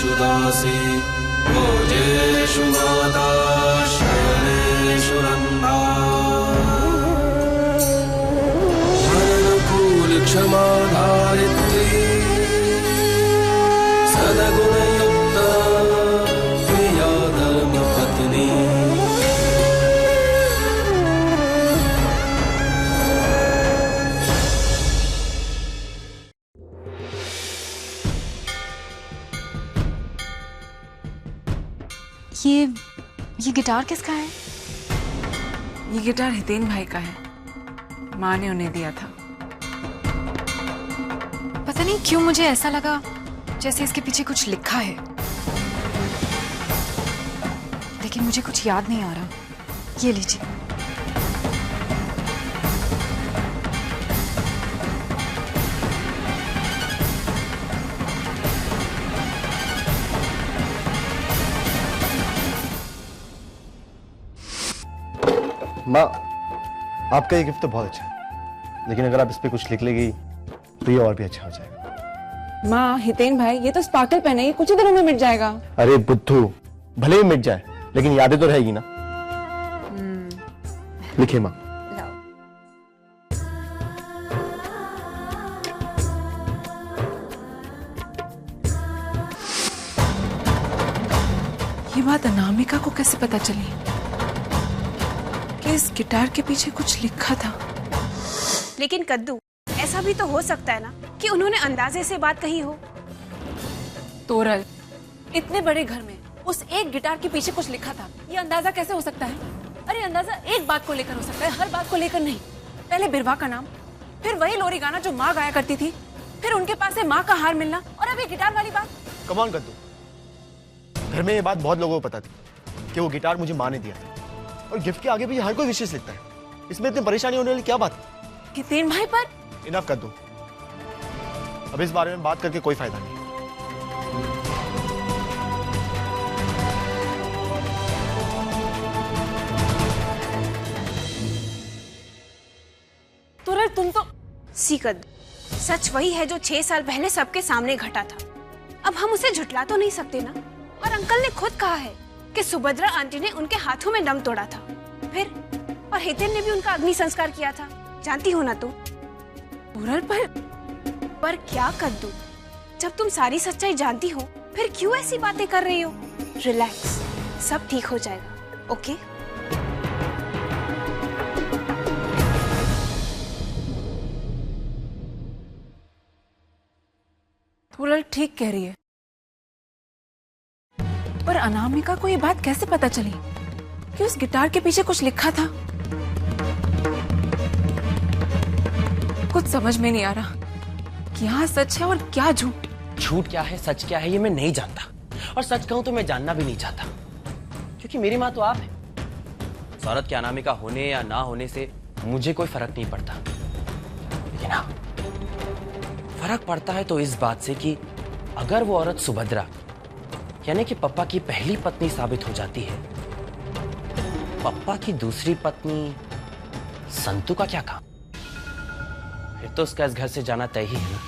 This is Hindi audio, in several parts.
सर्वेषु दासी भोजेषु माता शयनेषु रम्भा क्षमा धारित्री सद्गुणयुक्ता प्रिया धर्मपत्नी। ये गिटार किसका है? ये गिटार हितेन भाई का है, माँ ने उन्हें दिया था। पता नहीं क्यों मुझे ऐसा लगा जैसे इसके पीछे कुछ लिखा है, लेकिन मुझे कुछ याद नहीं आ रहा। ये लीजिए। माँ, आपका ये गिफ्ट तो बहुत अच्छा है, लेकिन अगर आप इस पे कुछ लिख लेगी तो ये और भी अच्छा हो जाएगा। माँ, हितेन भाई, ये तो स्पार्कल पेन है, ये कुछ ही दिनों में मिट जाएगा। अरे बुद्धू, भले ही मिट जाए लेकिन यादें तो रहेगी ना। लिखिए माँ। ये बात अनामिका को कैसे पता चली कि इस गिटार के पीछे कुछ लिखा था? लेकिन कद्दू, ऐसा भी तो हो सकता है ना कि उन्होंने अंदाजे से बात कही हो। तोरल, इतने बड़े घर में उस एक गिटार के पीछे कुछ लिखा था, ये अंदाजा कैसे हो सकता है? अरे अंदाजा एक बात को लेकर हो सकता है, हर बात को लेकर नहीं। पहले बिरवा का नाम, फिर वही लोरी गाना जो माँ गाया करती थी, फिर उनके पास से माँ का हार मिलना, और अब ये गिटार वाली बात। कम ऑन कद्दू, घर में ये बात बहुत लोगों को पता थी कि वो गिटार मुझे माँ ने दिया था, और गिफ्ट के आगे भी हर कोई विशेष लिखता है। इसमें इतनी परेशानी होने वाली क्या बात? हितेन भाई पर इनफ कर दो, अब इस बारे में बात करके कोई फायदा नहीं। तोरल, तुम तो सी कद्दू, सच वही है जो 6 साल पहले सबके सामने घटा था। अब हम उसे झुटला तो नहीं सकते ना। और अंकल ने खुद कहा है कि सुभद्रा आंटी ने उनके हाथों में दम तोड़ा था। फिर और हितेन ने भी उनका अग्नि संस्कार किया था, जानती हो ना तुम? तोरल, पर क्या कद्दू, जब तुम सारी सच्चाई जानती हो फिर क्यों ऐसी बातें कर रही हो? रिलैक्स, सब ठीक हो जाएगा, ओके? तोरल ठीक कह रही है, पर अनामिका को ये बात कैसे पता चली कि उस गिटार के पीछे कुछ लिखा था? कुछ समझ में नहीं आ रहा, क्या सच है और क्या झूठ। झूठ क्या है, सच क्या है, ये मैं नहीं जानता, और सच कहूं तो मैं जानना भी नहीं चाहता, क्योंकि मेरी माँ तो आप है। उस औरत के अनामिका होने या ना होने से मुझे कोई फर्क नहीं पड़ता, लेकिन हाँ, फर्क पड़ता है तो इस बात से कि अगर वो औरत सुभद्रा यानी कि पप्पा की पहली पत्नी साबित हो जाती है, पप्पा की दूसरी पत्नी संतू का क्या काम? फिर तो उसका इस घर से जाना तय ही है ना।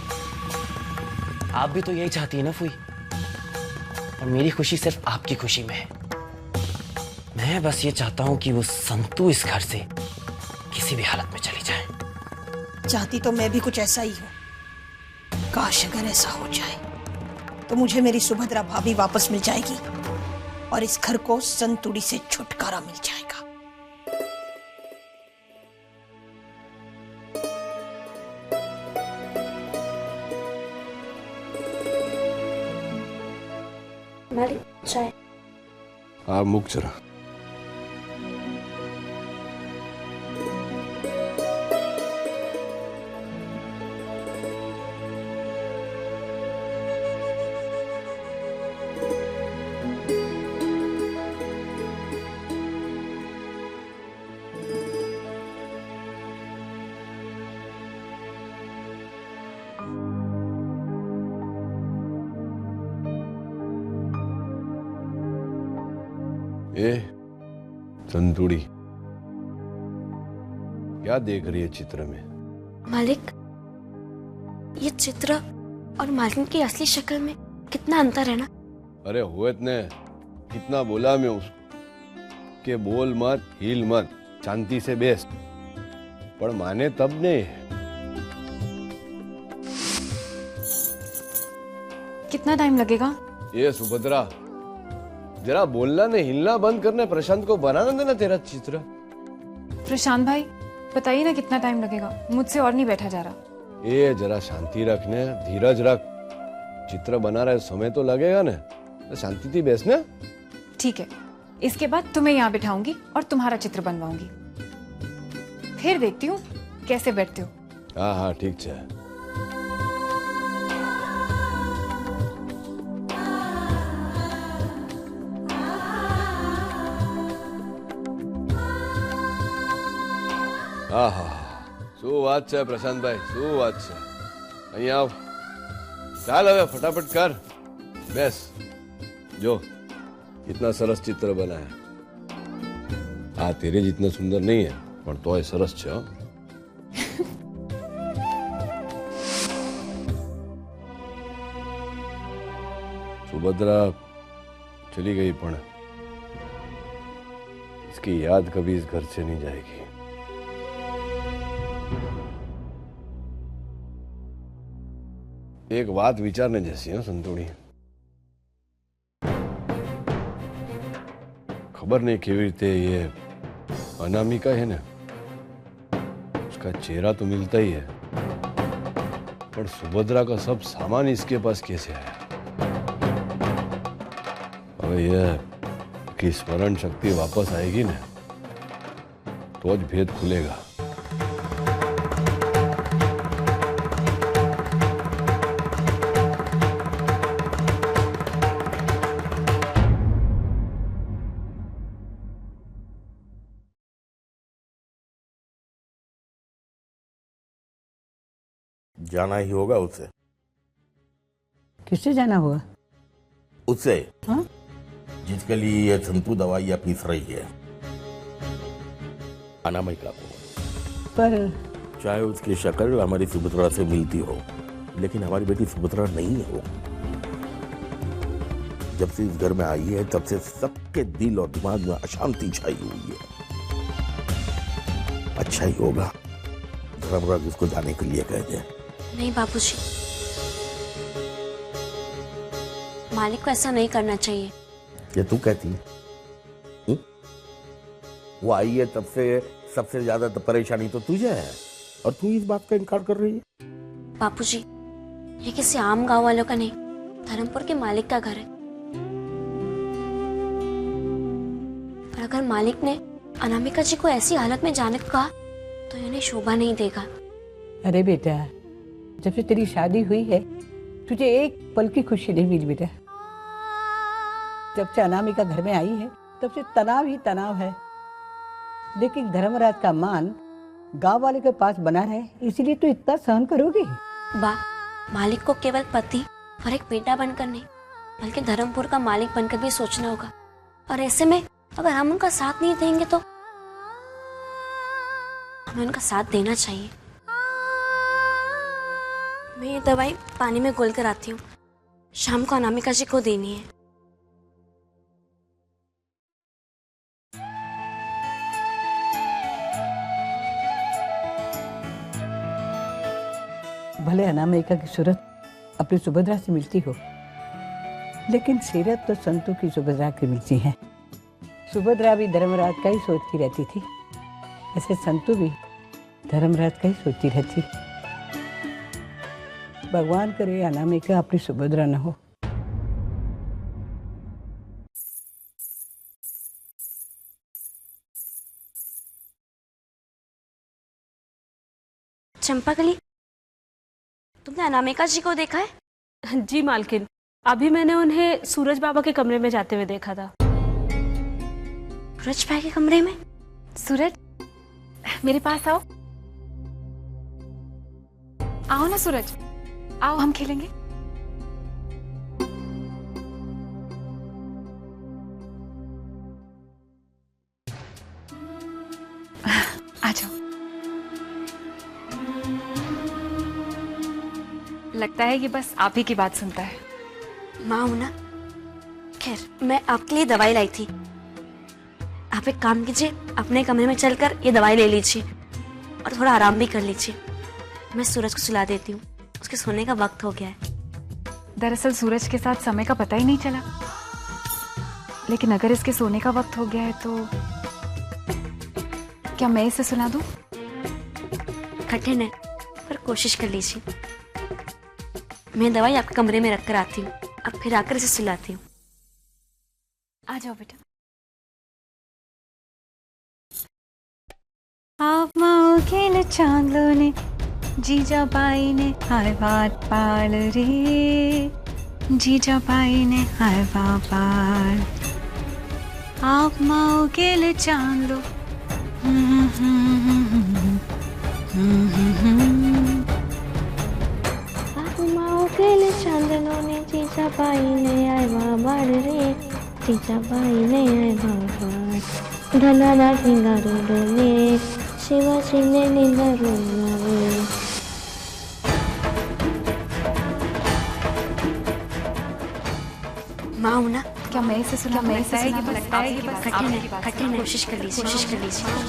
आप भी तो यही चाहती है ना फूई, और मेरी खुशी सिर्फ आपकी खुशी में है। मैं बस ये चाहता हूं कि वो संतू इस घर से किसी भी हालत में चली जाए। चाहती तो मैं भी कुछ ऐसा ही हूँ। काश अगर ऐसा हो जाए तो मुझे मेरी सुभद्रा भाभी वापस मिल जाएगी और इस घर को संतुड़ी से छुटकारा मिल जाएगा। मालिक, चाय। हाँ, मुक जरा। ए संतुड़ी, क्या देख रही है चित्र में? मालिक, ये चित्र और मालिन की असली शक्ल में कितना अंतर है ना। अरे होत ने कितना बोला मैं उसको कि बोल मत, हिल मत, शांति से बेस, पर माने तब नहीं। कितना टाइम लगेगा? ये सुभद्रा, जरा बोलना नहीं, हिलना बंद करना, प्रशांत को बनाना देना तेरा चित्र। प्रशांत भाई बताइए ना कितना टाइम लगेगा, मुझसे और नहीं बैठा जा रहा। ये जरा शांति रखने, धीरज रख, चित्र बना रहे समय तो लगेगा ना, तो शांति थी बैसना। ठीक है, इसके बाद तुम्हें यहाँ बिठाऊंगी और तुम्हारा चित्र बनवाऊंगी, फिर देखती हूँ कैसे बैठते हो। हाँ हाँ ठीक है। हाँ हाँ શું વાત છે પ્રશાંતભાઈ, શું વાત છે? અહીંયા આવ, ચાલ હવે ફટાફટ કર, બેસ। जो इतना सरस चित्र बनाया, हाँ तेरे जितना सुंदर नहीं है पर तो सरस છે। हाँ? सुभद्रा चली गई पण इसकी याद कभी इस घर से नहीं जाएगी। एक बात विचारने जैसी है संतोड़ी, खबर नहीं केवी रीते ये अनामिका है ना, उसका चेहरा तो मिलता ही है, पर सुभद्रा का सब सामान इसके पास कैसे आया? अब ये कि स्मरण शक्ति वापस आएगी ना तो आज भेद खुलेगा। जाना ही होगा उससे। किससे जाना होगा? उससे। हाँ? जिसके लिए ये संतु दवाइयाँ पीस रही है, अनामिका को। पर चाहे उसकी शक्ल हमारी सुभद्रा से मिलती हो, लेकिन हमारी बेटी सुभद्रा नहीं है वो। जब से इस घर में आई है तब से सबके दिल और दिमाग में अशांति छाई हुई है। अच्छा ही होगा धर्मराज उसको जाने के लिए कह दे। नहीं बाबूजी, मालिक को ऐसा नहीं करना चाहिए। ये तू कहती है? वो आई है तब से सबसे ज्यादा तो परेशानी तो तुझे है, और तू इस बात का इनकार कर रही है। बाबूजी, ये किसी आम गांव वालों का नहीं, धर्मपुर के मालिक का घर है। और अगर मालिक ने अनामिका जी को ऐसी हालत में जाने को कहा तो इन्हें शोभा नहीं देगा। अरे बेटा, जब से तेरी शादी हुई है तुझे एक पल की खुशी नहीं मिली बेटा। जब से अनामिका घर में आई है तब से तनाव ही तनाव है। लेकिन धर्मराज का मान गांव वाले के पास बना रहे, इसलिए तो इतना सहन करोगी। मालिक को केवल पति और एक बेटा बनकर नहीं, बल्कि धर्मपुर का मालिक बनकर भी सोचना होगा। और ऐसे में अगर हम उनका साथ नहीं देंगे तो हमें उनका साथ देना चाहिए। मैं ये दवाई पानी में घोल कर आती हूँ, शाम को अनामिका जी को देनी है। भले अनामिका की सूरत अपनी सुभद्रा से मिलती हो, लेकिन सीरत तो संतु की सुभद्रा की मिलती है। सुभद्रा भी धर्मराज का ही सोचती रहती थी, ऐसे संतु भी धर्मराज का ही सोचती रहती। भगवान करे अनामिका अपनी सुभद्रा न हो। चंपाकली, तुमने अनामिका जी को देखा है? जी मालकिन, अभी मैंने उन्हें सूरज बाबा के कमरे में जाते हुए देखा था। सूरज भाई के कमरे में? सूरज, मेरे पास आओ। आओ ना सूरज, आओ हम खेलेंगे। आ जाओ। लगता है कि बस आप ही की बात सुनता है। माँ हूं ना, खैर, मैं आपके लिए दवाई लाई थी। आप एक काम कीजिए, अपने कमरे में चलकर ये दवाई ले लीजिए और थोड़ा आराम भी कर लीजिए। मैं सूरज को सुला देती हूँ, उसके सोने का वक्त हो गया है। दरअसल सूरज के साथ समय का पता ही नहीं चला, लेकिन अगर इसके सोने का वक्त हो गया है तो क्या मैं इसे सुला दूं? कठिन है, पर कोशिश कर लीजिए। मैं दवाई आपके कमरे में रख कर आती हूँ, अब फिर आकर इसे सुलाती हूँ। आ जाओ बेटा। आप माओ खेल चांदलो ने जीजा बाई ने हाय बात पाल रे, जीजा बाई ने हाय पाल। आप माओ खेल चांदलो केले चांदनों ने जीजा बाई ने आए बाबार रे, जीजा बाई ने आए बाबार। धनाना सिंगारो डोले, शिवा सिंह निंगारो रे। माँ ना, क्या मैं इसे सुना? मैं इसे सुना? कठिन है, कोशिश कर लीजिए,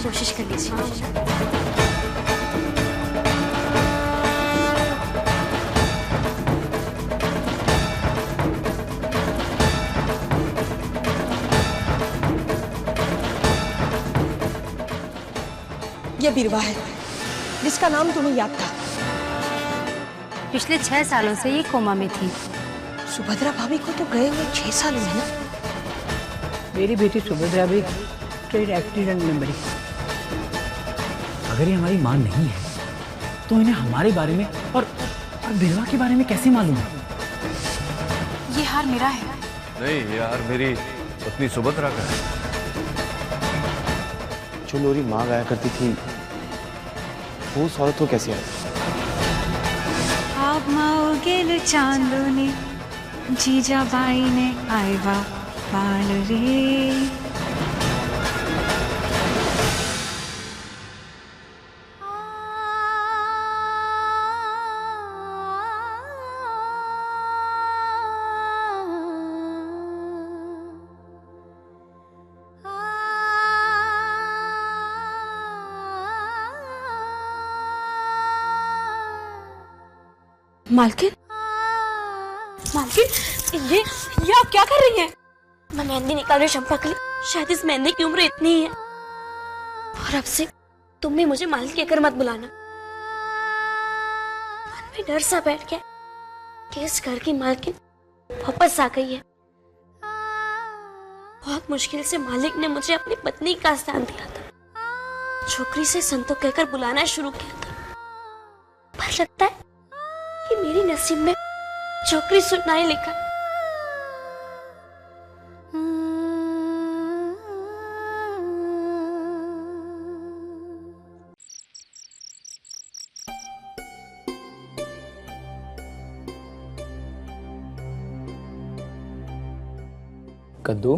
कोशिश कर लीजिए। ये बिरवा है जिसका नाम तुम्हें याद था। पिछले 6 सालों से ये कोमा में थी। सुभद्रा भाभी को तो गए हुए 6 साल हुए ना। मेरी बेटी सुभद्रा भी ट्रेन एक्सीडेंट में मरी। अगर ये हमारी मां नहीं है तो इन्हें हमारे बारे में और बिरवा के बारे में कैसे मालूम है? ये हार मेरा है। नहीं, ये हार मेरी पत्नी सुभद्रा का है। जो लोरी माँ गाया करती थी वो उस औरत को कैसे आई? आप माओ गेल चांदो ने जीजा बाई ने आएवा पाल रे। मालकिन, ये आप क्या कर रही हैं? मैं मेहंदी निकाल रही चंपा के लिए। शायद इस मेहंदी की उम्र इतनी ही है। और अब से तुम भी मुझे मालकिन कहकर मत बुलाना। मन में डर सा बैठ गया कि इस घर की मालकिन वापस आ गई है। बहुत मुश्किल से मालिक ने मुझे अपनी पत्नी का स्थान दिया था। छोकरी से संतो कहकर बुलाना शुरू किया था। पर लगता है कि मेरी नसीब में छोकरी सुनाई लिखा। कद्दू,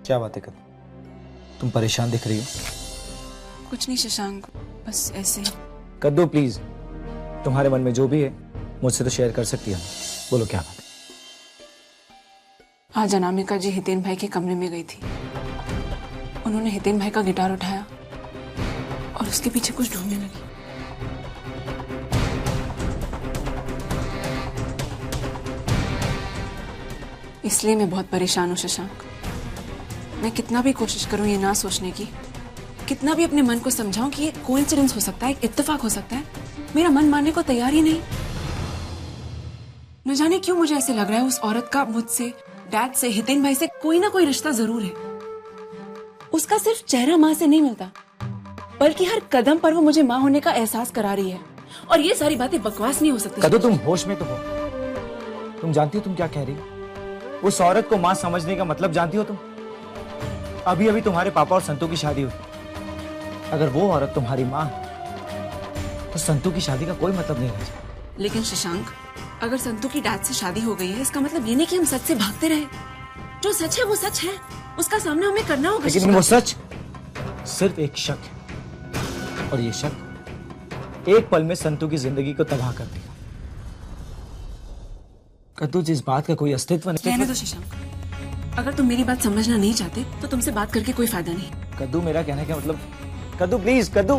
क्या बात है कद्दू? तुम परेशान दिख रही हो। कुछ नहीं शशांक, बस ऐसे ही। कद्दू प्लीज, तुम्हारे मन में जो भी है मुझसे तो शेयर कर सकती है। बोलो क्या बात है? आज अनामिका जी हितेन भाई के कमरे में गई थी। उन्होंने हितेन भाई का गिटार उठाया और उसके पीछे कुछ ढूंढने लगी। इसलिए मैं बहुत परेशान हूँ शशांक। मैं कितना भी कोशिश करूं ये ना सोचने की, कितना भी अपने मन को समझाऊं कि ये कोइंसिडेंस हो सकता है, एक इत्तेफाक हो सकता है, मेरा मन मानने को तैयार ही नहीं। न जाने क्यों मुझे ऐसे लग रहा है उस औरत का मुझसे, डैड से, हितेन भाई से कोई ना कोई रिश्ता जरूर है। उसका सिर्फ चेहरा माँ से नहीं मिलता, बल्कि हर कदम पर वो मुझे माँ होने का एहसास करा रही है। और ये सारी बातें बकवास नहीं हो सकती। कद्दू तुम होश में तो हो? तुम जानती हो तुम क्या कह रही हो? उस औरत को माँ समझने का मतलब जानती हो तुम? अभी अभी तुम्हारे पापा और संतू की शादी हुई। अगर वो औरत तुम्हारी माँ तो संतू की शादी का कोई मतलब नहीं रह जाए। लेकिन शशांक, अगर संतू की डैड से शादी हो गई है, इसका मतलब ये नहीं कि हम सच से भागते रहे। जो सच है वो सच है। उसका सामना हमें करना होगा। लेकिन वो सच सिर्फ एक शक है, और ये शक एक पल में संतू की जिंदगी को तबाह कर देगा। कद्दू, जिस बात का कोई अस्तित्व नहीं। रहने दो शशांक, अगर तुम मेरी बात समझना नहीं चाहते तो तुमसे बात करके कोई फायदा नहीं। कद्दू, मेरा कहने का मतलब, कद्दू प्लीज, कद्दू।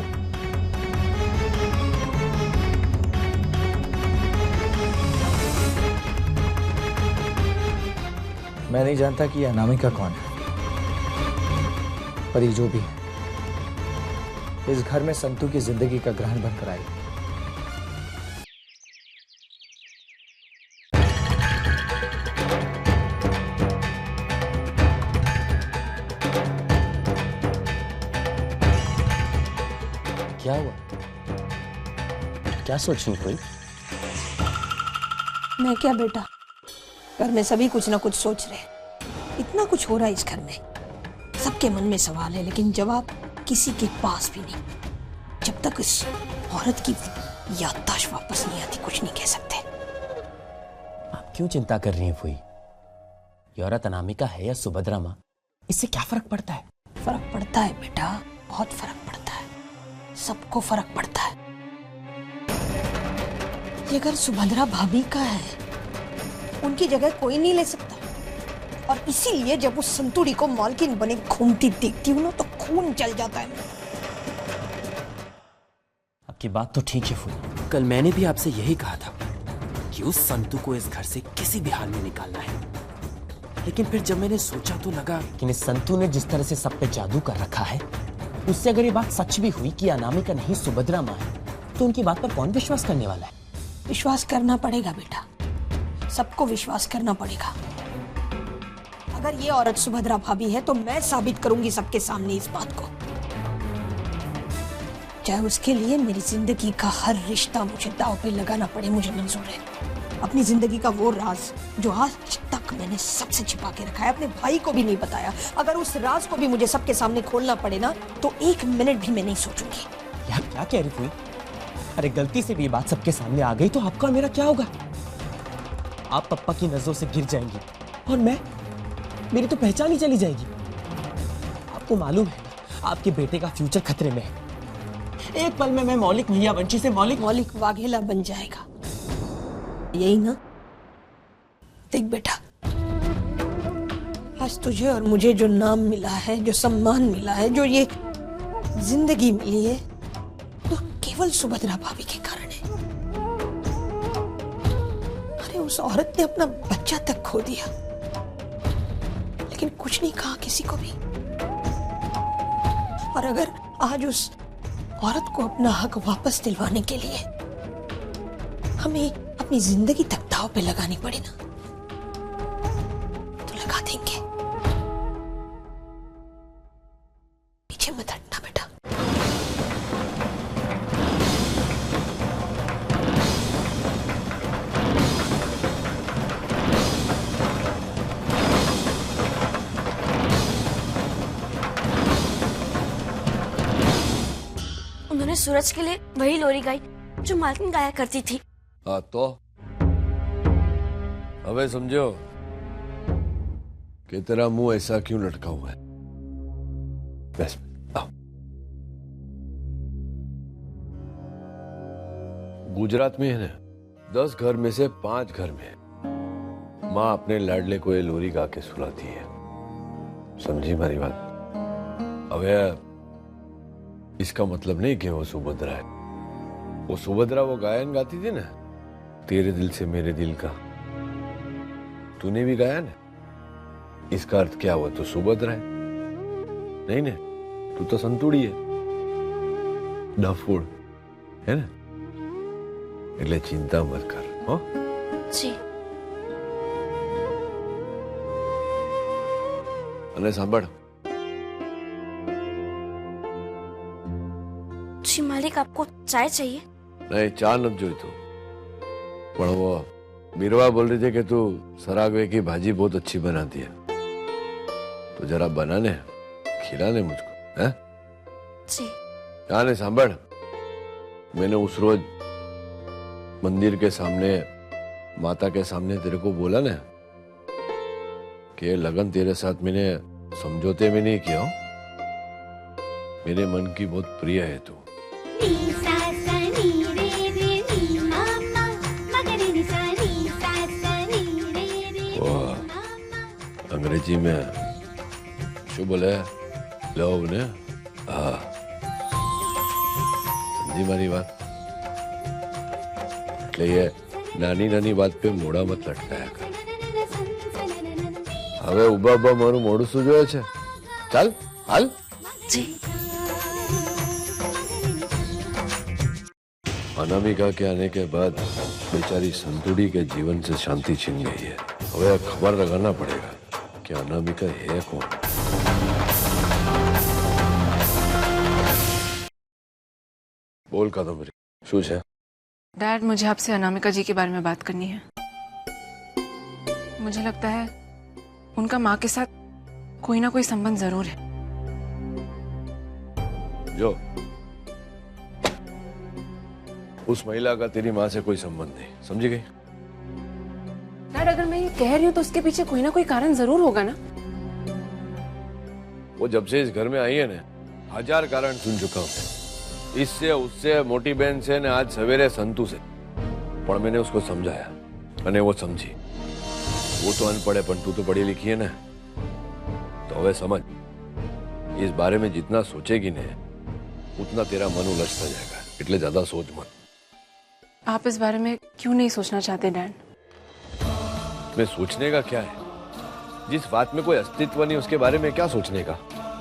मैं नहीं जानता कि यह अनामिका कौन है, पर ये जो भी है इस घर में संतू की जिंदगी का ग्रहण बनकर आई। क्या हुआ? क्या सोच रही हुई? मैं क्या बेटा, घर में सभी कुछ ना कुछ सोच रहे हैं। इतना कुछ हो रहा है इस घर में, सबके मन में सवाल है लेकिन जवाब किसी के पास भी नहीं। जब तक इस औरत की याददाश्त वापस नहीं आती कुछ नहीं कह सकते। आप क्यों चिंता कर रही हैं फुई? ये औरत अनामिका है या सुभद्रा माँ, इससे क्या फर्क पड़ता है? फर्क पड़ता है बेटा, बहुत फर्क पड़ता है, सबको फर्क पड़ता है। ये घर सुभद्रा भाभी का है, उनकी जगह कोई नहीं ले सकता। और इसीलिए जब उस संतुड़ी को मालकिन बने घूमती देखती हूँ ना तो खून जल जाता है। आपकी बात तो ठीक है फुई, कल मैंने भी आपसे यही कहा था कि उस संतू को इस घर से किसी भी हाल में निकालना है। लेकिन फिर जब मैंने सोचा तो लगा कि इस संतू ने जिस तरह से सब पे जादू कर रखा है, उससे अगर ये बात सच भी हुई कि अनामिका नहीं सुभद्रा माँ है, तो उनकी बात पर कौन विश्वास करने वाला है? विश्वास करना पड़ेगा बेटा, सबको विश्वास करना पड़ेगा। अगर ये औरत सुभद्रा भाभी है तो मैं साबित करूंगी सबके सामने इस बात को, चाहे उसके लिए मेरी जिंदगी का हर रिश्ता मुझे दांव पे लगाना पड़े, मुझे मंजूर है। अपनी जिंदगी का वो राज जो आज तक मैंने सबसे छिपा के रखा है, अपने भाई को भी नहीं बताया, अगर उस राज को भी मुझे सबके सामने खोलना पड़े ना तो 1 मिनट भी मैं नहीं सोचूंगी। यार क्या कह रही हुई? अरे गलती से भी ये बात सबके सामने आ गई तो आपका और मेरा क्या होगा? आप पप्पा की नजरों से गिर जाएंगी और मेरी तो पहचान ही चली जाएगी। आपको मालूम है आपके बेटे का फ्यूचर खतरे में है। एक पल में मैं मौलिक भैया वंशी से मौलिक वाघेला बन जाएगा, यही ना? देख बेटा, आज तुझे और मुझे जो नाम मिला है, जो सम्मान मिला है, जो ये जिंदगी मिली है, तो केवल सुभद्रा भाभी के कारण है। अरे उस औरत ने अपना बच्चा तक खो दिया लेकिन कुछ नहीं कहा किसी को भी। और अगर आज उस औरत को अपना हक वापस दिलवाने के लिए हमें अपनी जिंदगी तक दांव पे लगानी पड़ी ना तो लगा देंगे। पीछे मत हटना बेटा। उन्होंने सूरज के लिए वही लोरी गाई जो मालकिन गाया करती थी। हाँ तो अबे समझो कि तेरा मुंह ऐसा क्यों लटका हुआ है? बस आओ। गुजरात में है ना, 10 घर में से 5 घर में माँ अपने लाडले को ये लोरी गा के सुलाती है। समझी हमारी बात? अबे इसका मतलब नहीं कि वो सुभद्रा है। वो सुभद्रा वो गायन गाती थी ना, तेरे दिल से मेरे दिल का, तूने भी गाया ना, इसका अर्थ क्या हुआ? तो सुभद्रा है नहीं ना, तू तो संतुड़ी है, डफूड़ है ना। એટલે चिंता मत कर। हो जी। અને સાંભળ, जी मालिक, आपको चाय चाहिए? नहीं चाय न जोईतो, पर वो बीरवा बोल रही थी कि तू सरागवे की भाजी बहुत अच्छी बनाती है, तो जरा बनाने खिलाने मुझको, हैं? जी। यानी सांभड़, मैंने उस रोज मंदिर के सामने माता के सामने तेरे को बोला ना कि लगन तेरे साथ मैंने समझौते में नहीं किया हूं। मेरे मन की बहुत प्रिय है तू। अंग्रेजी में शो बोले लव ने। हाँ समझी मारी बात। એટલે ये નાની નાની વાત पे મોડા મત લટકાયા કર। હવે ઉભા ઉભા મારું મોઢું સુજોય છે। ચાલ હાલ। जी। अनामिका के आने के बाद बेचारी संतुड़ी के जीवन से शांति छिन गई है। હવે खबर लगाना पड़ेगा कि अनामिका है कौन। बोल कादम्बरी શું છે? डैड मुझे आपसे अनामिका जी के बारे में बात करनी है। मुझे लगता है उनका माँ के साथ कोई ना कोई संबंध जरूर है। जो उस महिला का तेरी माँ से कोई संबंध नहीं, समझी गई? डैड अगर मैं ये कह रही हूँ तो उसके पीछे कोई ना कोई कारण जरूर होगा ना। वो जब से इस घर में आई है ना, 1000 कारण सुन चुका हूँ। इससे उससे मोटी बहन से ने आज सवेरे संतु से। पर मैंने उसको समझाया अने वो समझी। वो तो अनपढ़ है पण तू तो पढ़ी लिखी है ना, तो हवे समझ इस बारे में जितना सोचेगी ने उतना तेरा मन उलझता जाएगा। इतने ज्यादा सोच मत। आप इस बारे में क्यों नहीं सोचना चाहते डैड? मैं सोचने का क्या है? जिस बात में कोई अस्तित्व नहीं उसके बारे में क्या सोचने का?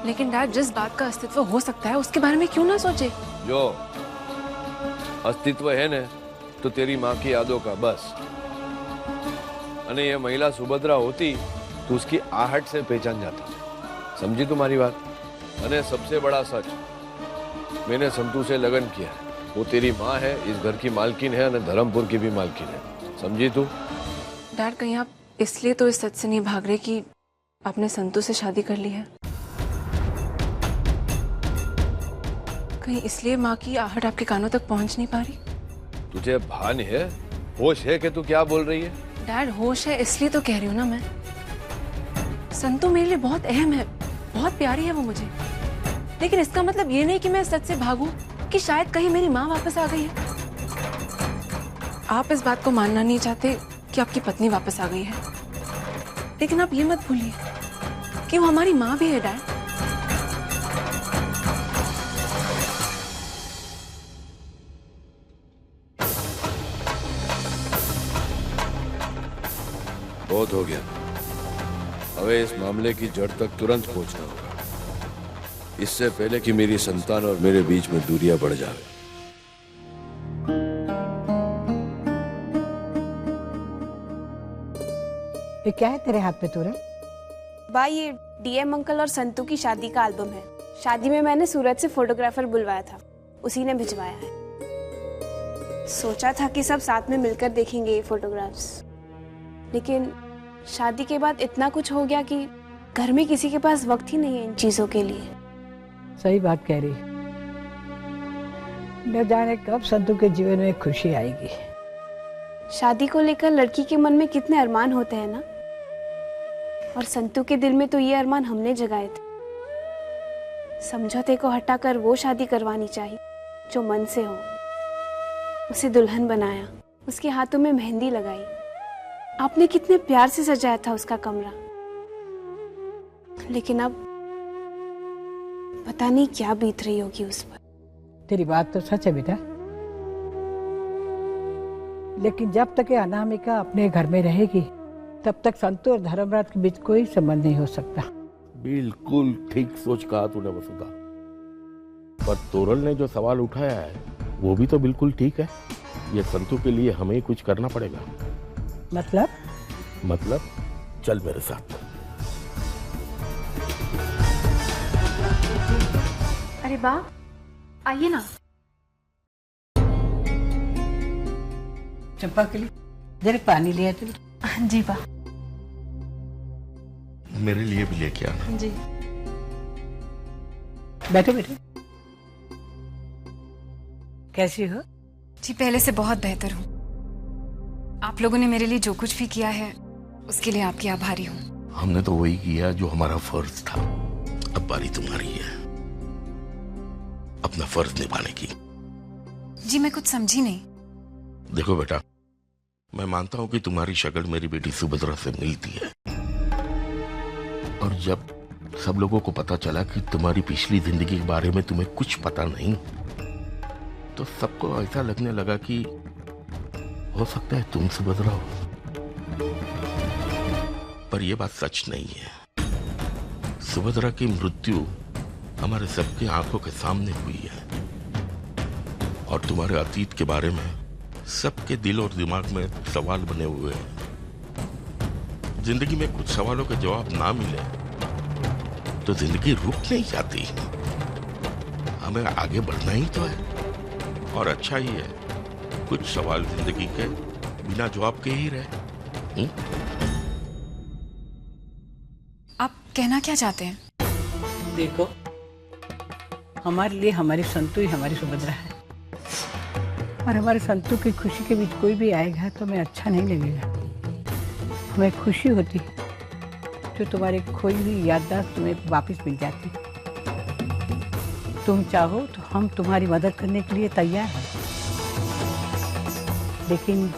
लेकिन डैड जिस बात का अस्तित्व हो सकता है उसके बारे में क्यों ना सोचे? जो अस्तित्व है ना तो तेरी माँ की यादों का बस। अने ये महिला सुभद्रा होती तो उसकी आहट से पहचान जाता। समझी तुम्हारी बात? अने सबसे बड़ा सच, मैंने संतु से लगन किया है। वो तेरी माँ है, इस घर की मालकिन है, और धर्मपुर की भी मालकिन है। समझी तू? डैड कहीं आप इसलिए तो इस सच से नहीं भाग रहे कि आपने संतु से शादी कर ली है? कहीं इसलिए माँ की आहट आपके कानों तक पहुंच नहीं पा रही? तुझे भान है, होश है कि तू क्या बोल रही है? डैड होश है इसलिए तो कह रही हूँ ना मैं। संतु मेरे लिए बहुत अहम है, बहुत प्यारी है वो मुझे। लेकिन इसका मतलब ये नहीं कि मैं सच से भागूं कि शायद कहीं मेरी माँ वापस आ गई है। आप इस बात को मानना नहीं चाहते कि आपकी पत्नी वापस आ गई है, लेकिन आप ये मत भूलिए कि वो हमारी माँ भी है डैड। बहुत हो गया। हमें इस मामले की जड़ तक तुरंत पहुंचना होगा, इससे पहले कि मेरी संतान और मेरे बीच में दूरियां बढ़ जाए। ये क्या है तेरे हाथ में तोरण? बा ये डीएम अंकल और संतु की शादी का एल्बम है। शादी में मैंने सूरत से फोटोग्राफर बुलवाया था, उसी ने भिजवाया है। सोचा था कि सब साथ में मिलकर देखेंगे ये फोटोग्राफ्स, लेकिन शादी के बाद इतना कुछ हो गया कि घर में किसी के पास वक्त ही नहीं है इन चीजों के लिए। सही बात कह रही। न जाने कब संतु के जीवन में खुशी आएगी। शादी को लेकर लड़की के मन में कितने अरमान होते हैं ना, और संतु के दिल में तो ये अरमान हमने जगाए थे। समझौते को हटाकर वो शादी करवानी चाहिए जो मन से हो। उसे दुल्हन बनाया, उसके हाथों में मेहंदी लगाई, आपने कितने प्यार से सजाया था उसका कमरा। लेकिन अब पता नहीं क्या बीत रही होगी उस पर। तेरी बात तो सच है बेटा, लेकिन जब तक ये अनामिका अपने घर में रहेगी तब तक संतु और धर्मराज के बीच कोई संबंध नहीं हो सकता। बिल्कुल ठीक सोच कहा तूने वसुधा, पर तोरण ने जो सवाल उठाया है वो भी तो बिल्कुल ठीक है। ये संतु के लिए हमें ही कुछ करना पड़ेगा। मतलब चल मेरे साथ। अरे बा आइए ना। चंपा के लिए जरा पानी ले आते। जी बा। मेरे लिए भी लेके आना। जी। बैठो बैठो। कैसी हो? जी पहले से बहुत बेहतर हूँ। आप लोगों ने मेरे लिए जो कुछ भी किया है उसके लिए आपकी आभारी हूँ। हमने तो वही किया जो हमारा फर्ज था। अब बारी तुम्हारी है अपना फर्ज निभाने की। जी मैं कुछ समझी नहीं। देखो बेटा, मैं मानता हूं कि तुम्हारी शक्ल मेरी बेटी सुभद्रा से मिलती है, और जब सब लोगों को पता चला कि तुम्हारी पिछली जिंदगी के बारे में तुम्हें कुछ पता नहीं, तो सबको ऐसा लगने लगा कि हो सकता है तुम सुभद्रा हो। पर यह बात सच नहीं है। सुभद्रा की मृत्यु हमारे सबकी आंखों के सामने हुई है, और तुम्हारे अतीत के बारे में सबके दिल और दिमाग में सवाल बने हुए हैं। जिंदगी में कुछ सवालों के जवाब ना मिले तो जिंदगी रुक नहीं जाती। हमें आगे बढ़ना ही तो है, और अच्छा ही है कुछ सवाल जिंदगी के बिना जवाब के ही रहे। आप कहना क्या चाहते हैं? देखो, हमारे लिए हमारी संतु ही हमारी सुभद्रा है, और हमारे संतु की खुशी के बीच कोई भी आएगा तो हमें अच्छा नहीं लगेगा। हमें खुशी होती जो तुम्हारी खोई हुई याददाश्त तुम्हें वापस मिल जाती। तुम चाहो तो हम तुम्हारी मदद करने के लिए तैयार हैं, लेकिन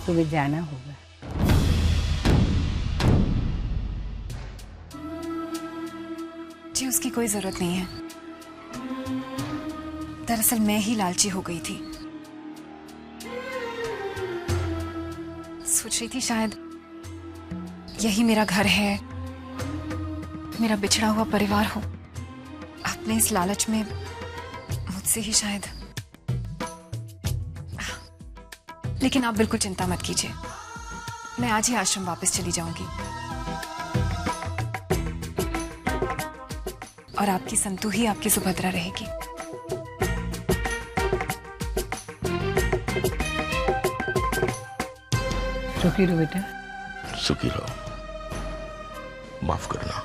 तुम्हें जाना होगा। जी उसकी कोई जरूरत नहीं है। दरअसल मैं ही लालची हो गई थी। सोच रही थी शायद यही मेरा घर है, मेरा बिछड़ा हुआ परिवार हो। अपने इस लालच में मुझसे ही शायद। लेकिन आप बिल्कुल चिंता मत कीजिए, मैं आज ही आश्रम वापस चली जाऊंगी, और आपकी संतु ही आपकी सुभद्रा रहेगी। सुखी रहो बेटा। सुखी रहो, माफ करना।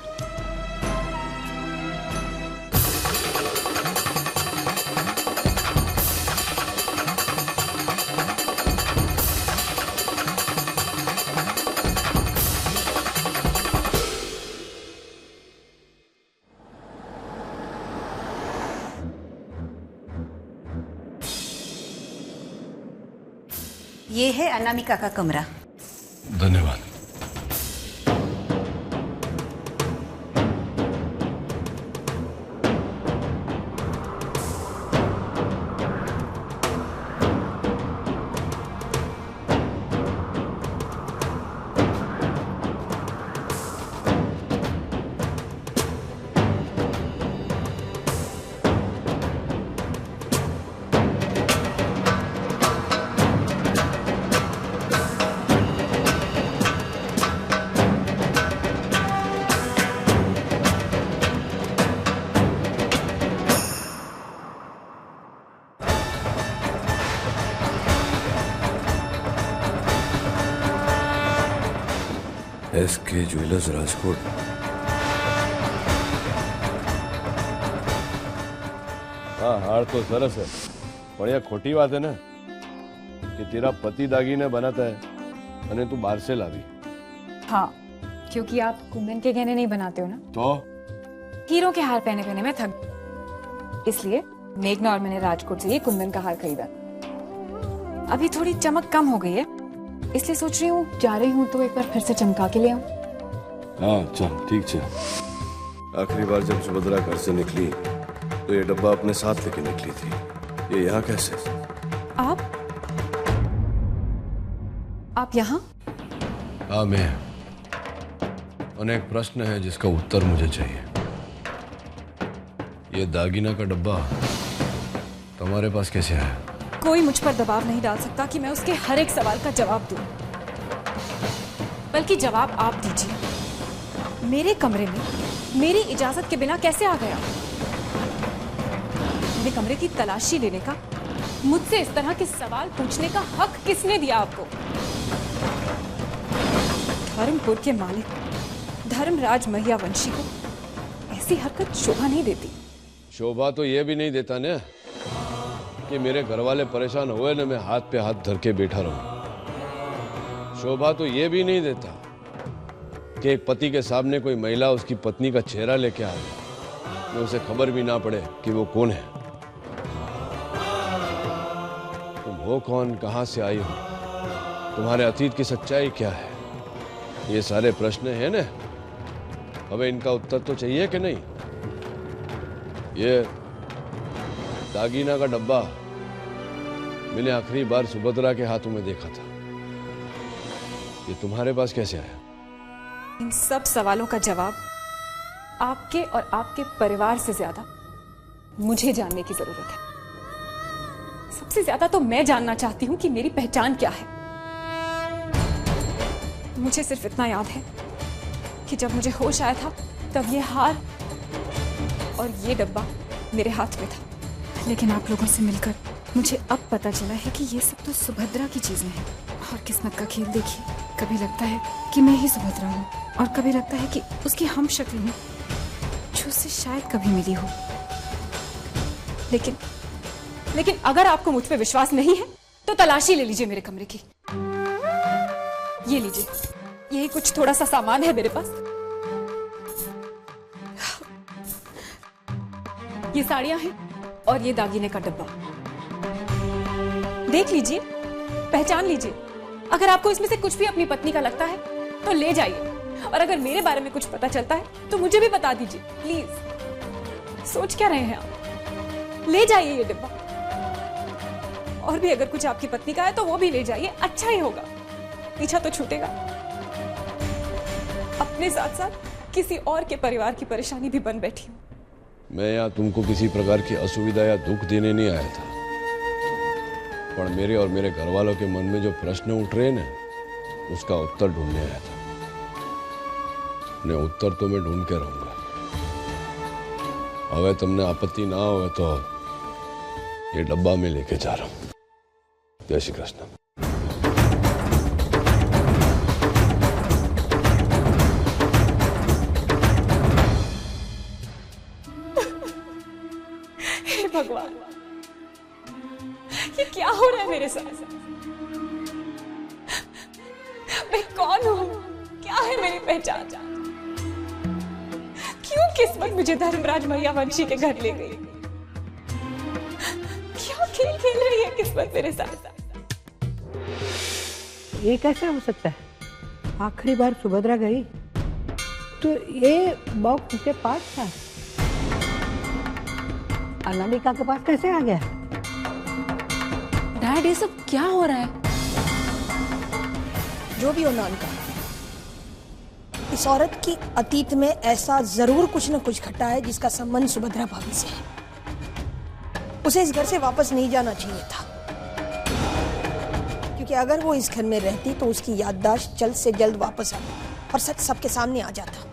ये है अनामिका का कमरा। धन्यवाद। SK jewellers Rajkot. हाँ, हार तो सरस है, पर यह खोटी बात है ना कि तेरा पति दागीने बनाता है अने तू बाहर से लावी। हाँ, क्योंकि आप कुंदन के गहने नहीं बनाते हो ना, तो हीरो के हार पहने पहने मैं थक, इसलिए मेघना और मैंने राजकोट से ये कुंदन का हार खरीदा। अभी थोड़ी चमक कम हो गई है, इसलिए सोच रही हूँ जा रही हूँ तो एक बार फिर से चमका के ले आऊं। हाँ चल ठीक है। आखिरी बार जब सुभद्रा घर से निकली तो ये डब्बा अपने साथ लेके निकली थी। ये यहाँ कैसे? आप यहाँ? हाँ मैं। अनेक प्रश्न है जिसका उत्तर मुझे चाहिए। ये दागीना का डब्बा तुम्हारे पास कैसे आया? कोई मुझ पर दबाव नहीं डाल सकता कि मैं उसके हर एक सवाल का जवाब दूं। बल्कि जवाब आप दीजिए। मेरे कमरे में मेरी इजाजत के बिना कैसे आ गया? मेरे कमरे की तलाशी लेने का, मुझसे इस तरह के सवाल पूछने का हक किसने दिया आपको? धर्मपुर के मालिक धर्मराज महियावंशी को ऐसी हरकत शोभा नहीं देती। शोभा तो ये भी नहीं देता ना कि मेरे घर वाले परेशान हुए ना मैं हाथ पे हाथ धर के बैठा रहूं। शोभा तो ये भी नहीं देता कि एक पति के सामने कोई महिला उसकी पत्नी का चेहरा लेके आ गई, तो उसे खबर भी ना पड़े कि वो कौन है। तुम हो कौन, कहां से आई हो, तुम्हारे अतीत की सच्चाई क्या है, ये सारे प्रश्न हैं ना। हमें इनका उत्तर तो चाहिए कि नहीं। ये दागीना का डब्बा मैंने आखिरी बार सुभद्रा के हाथों में देखा था, ये तुम्हारे पास कैसे आया? इन सब सवालों का जवाब आपके और आपके परिवार से ज्यादा मुझे जानने की जरूरत है। सबसे ज्यादा तो मैं जानना चाहती हूं कि मेरी पहचान क्या है। मुझे सिर्फ इतना याद है कि जब मुझे होश आया था तब ये हार और ये डब्बा मेरे हाथ में था। लेकिन आप लोगों से मिलकर मुझे अब पता चला है कि ये सब तो सुभद्रा की चीजें हैं। और किस्मत का खेल देखिए, कभी लगता है कि मैं ही सुभद्रा हूँ और कभी लगता है कि उसकी हम शक्ल हूँ जो उससे शायद कभी मिली हो। लेकिन अगर आपको मुझ पे विश्वास नहीं है तो तलाशी ले लीजिए मेरे कमरे की। ये लीजिए, यही कुछ थोड़ा सा सामान है मेरे पास। ये साड़ियां हैं और ये दागीने का डब्बा। देख लीजिए, पहचान लीजिए। अगर आपको इसमें से कुछ भी अपनी पत्नी का लगता है तो ले जाइए, और अगर मेरे बारे में कुछ पता चलता है तो मुझे भी बता दीजिए प्लीज। सोच क्या रहे हैं आप? ले जाइए ये डिब्बा। और भी अगर कुछ आपकी पत्नी का है तो वो भी ले जाइए, अच्छा ही होगा, पीछा तो छूटेगा। अपने साथ साथ किसी और के परिवार की परेशानी भी बन बैठी हूँ। मैं यहाँ तुमको किसी प्रकार की असुविधा या दुख देने नहीं आया था, पर मेरे और मेरे घर वालों के मन में जो प्रश्न उठ रहे ना, उसका उत्तर ढूंढने आया था। ने उत्तर तो मैं ढूंढ के रहूंगा। अगर तुमने आपत्ति ना हो तो ये डब्बा में लेके जा रहा हूं। जय श्री कृष्ण। हे भगवान, ये क्या हो रहा है मेरे साथ? मैं कौन हूं? क्या है मेरी पहचान? क्यों किस्मत मुझे धर्मराज मैयावंशी के घर ले गई? क्या खेल खेल रही है किस्मत मेरे साथ? ये कैसे हो सकता है? आखिरी बार सुभद्रा गई तो ये बॉक्स उसके पास था, अनामिका के पास कैसे आ गया? डैड, ये सब क्या हो रहा है? जो भी हो नानका, इस औरत की अतीत में ऐसा जरूर कुछ न कुछ घटा है जिसका संबंध सुभद्रा भाभी से है। उसे इस घर से वापस नहीं जाना चाहिए था, क्योंकि अगर वो इस घर में रहती तो उसकी याददाश्त जल्द से जल्द वापस आती और सच सबके सामने आ जाता।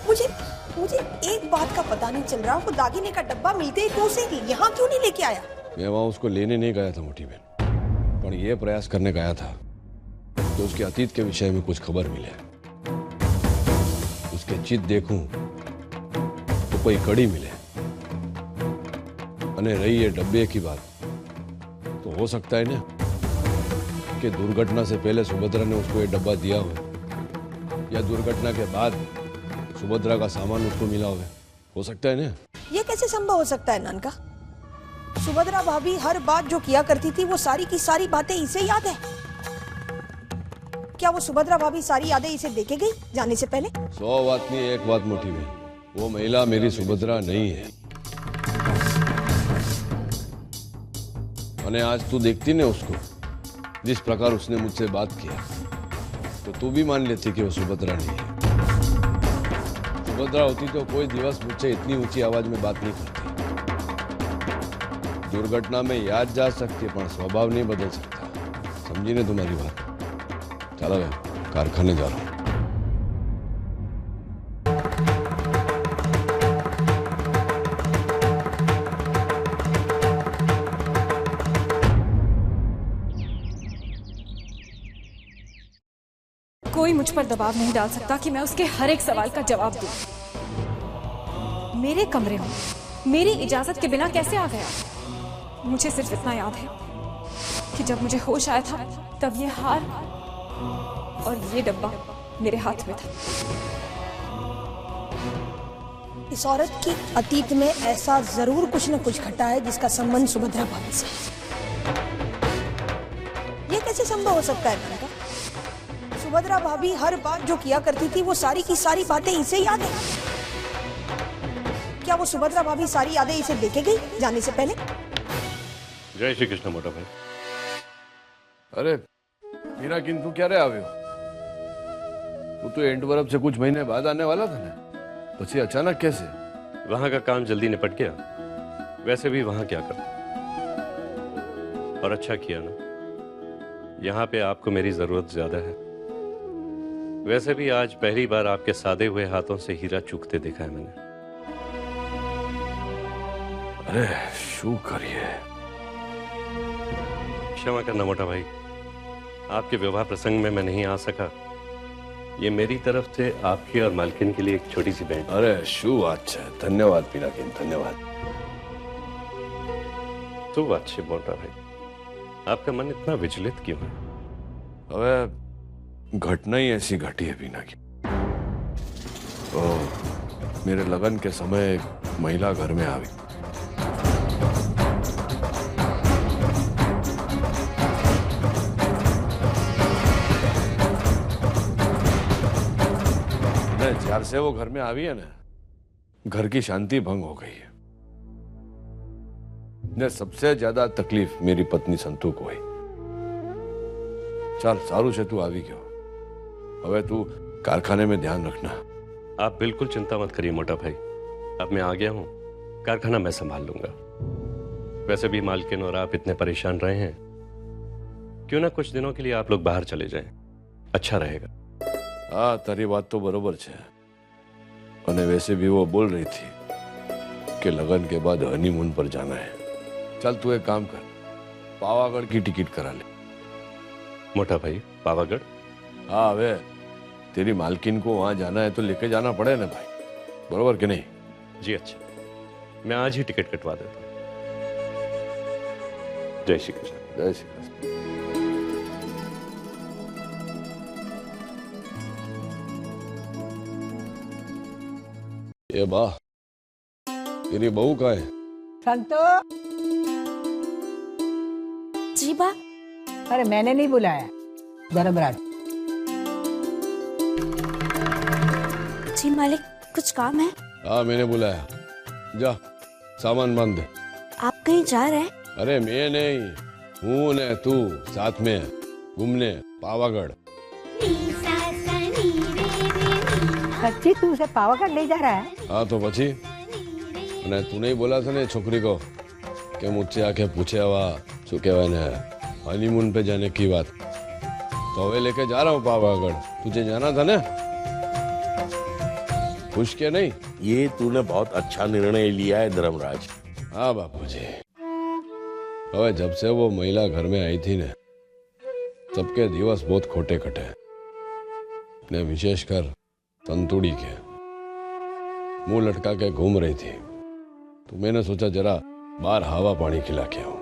मुझे एक बात का पता नहीं चल रहा, वो दागीने का डब्बा मिलते ही तो उसे यहाँ क्यों नहीं लेके आया? मैं वहां उसको लेने नहीं गया था मोटी बहन, पर यह प्रयास करने गया था कि उसके अतीत के विषय में कुछ खबर मिले, उसके चित देखूं तो कोई कड़ी मिले। अने रही ये डब्बे की बात, तो हो सकता है ना कि दुर्घटना से पहले सुभद्रा ने उसको ये डब्बा दिया हो, या दुर्घटना के बाद सुभद्रा का सामान उसको मिला हो सकता है ना? ये कैसे संभव हो सकता है नानका? सुभद्रा भाभी हर बात जो किया करती थी वो सारी की सारी बातें इसे याद है। क्या वो सुभद्रा भाभी सारी यादें इसे देके गई जाने से पहले? 100 बात नहीं, एक बात मोटी में, वो महिला मेरी सुभद्रा नहीं है। और आज तू देखती ने उसको, जिस प्रकार उसने मुझसे बात किया, तो तू भी मान लेती कि वो सुभद्रा नहीं है। सुभद्रा होती तो कोई दिवस मुझसे इतनी ऊंची आवाज में बात नहीं करती। दुर्घटना में याद जा सकती है पर स्वभाव नहीं बदल सकता। समझी ने तुम्हारी बात? चलो मैं कारखाने जा रहा हूं। कोई मुझ पर दबाव नहीं डाल सकता कि मैं उसके हर एक सवाल का जवाब दूं। मेरे कमरे में मेरी इजाजत के बिना कैसे आ गया? मुझे सिर्फ इतना याद है कि जब मुझे होश आया था तब ये हार और ये डब्बा मेरे हाथ में था। इस औरत की अतीत में ऐसा जरूर कुछ न कुछ घटा है जिसका संबंध सुभद्रा भाभी से। ये कैसे संभव हो सकता है मेनका? सुभद्रा भाभी हर बात जो किया करती थी वो सारी की सारी बातें इसे याद है। क्या वो सुभद्रा भाभी सारी यादें इसे देके गई जाने से पहले? जय श्री कृष्ण मोटा भाई। अरे मीरा किन तू क्या रे आवे हो? तू तो एंटवर्प से कुछ महीने बाद आने वाला था ना, પછી अचानक कैसे? वहां का काम जल्दी निपट गया, वैसे भी वहां क्या करता, और अच्छा किया ना, यहाँ पे आपको मेरी जरूरत ज्यादा है। वैसे भी आज पहली बार आपके सादे हुए हाथों से हीरा चूकते देखा है मैंने। अरे शू करिए, क्षमा करना मोटा भाई, आपके विवाह प्रसंग में मैं नहीं आ सका। ये मेरी तरफ से आपकी और मालकिन के लिए एक छोटी सी भेंट। अरे शू अच्छा, धन्यवाद पिनाकिन, धन्यवाद। तो अच्छे मोटा भाई, आपका मन इतना विचलित क्यों है? अबे घटना ही ऐसी घटी है पिनाकिन। तो मेरे लगन के समय एक महिला घर में आ गई। ज्यार से वो घर में आई है ना, घर की शांति भंग हो गई है। ने सबसे ज्यादा तकलीफ मेरी पत्नी संतू को हुई। चल सारू से तू आवी क्यों? अबे तू कारखाने में ध्यान रखना। आप बिल्कुल चिंता मत करिए मोटा भाई, अब मैं आ गया हूं, कारखाना मैं संभाल लूंगा। वैसे भी मालकिन और आप इतने परेशान रहे हैं, क्यों ना कुछ दिनों के लिए आप लोग बाहर चले जाएं, अच्छा रहेगा। हाँ तारी बात तो बरोबर है, और वैसे भी वो बोल रही थी कि लगन के बाद हनीमून पर जाना है। चल तू एक काम कर, पावागढ़ की टिकट करा ले। मोटा भाई पावागढ़? हाँ वे तेरी मालकिन को वहां जाना है तो लेके जाना पड़े ना भाई, बरोबर कि नहीं? जी अच्छा, मैं आज ही टिकट कटवा देता हूँ। जय श्री कृष्ण। जय श्री कृष्ण। ये बा तेरी बहू का है? संतो। जी बा। अरे मैंने नहीं बुलाया, धर्मराज। जी मालिक, कुछ काम है? हाँ मैंने बुलाया, जा सामान बांध दे। आप कहीं जा रहे हैं? अरे मैं नहीं, हूँ ने तू साथ में घूमने पावागढ़। सच्ची तू उसे पावागढ़ ले जा रहा है? हाँ तो पची तू नहीं बोला था ना छोकरी को कि मुझसे आके पूछे हुआ चुके हुए ने हनीमून पे जाने की बात, तो वे लेके जा रहा हूँ पावागढ़। तुझे जाना था ना, खुश के नहीं? ये तूने बहुत अच्छा निर्णय लिया है धर्मराज। हाँ बापूजी, अब जब से वो महिला घर में आई थी ने, सबके दिवस बहुत खोटे कटे ने, विशेषकर तंतुड़ी के मुंह लटका के घूम रही थी, तो मैंने सोचा जरा बाहर हवा पानी खिला के आऊं।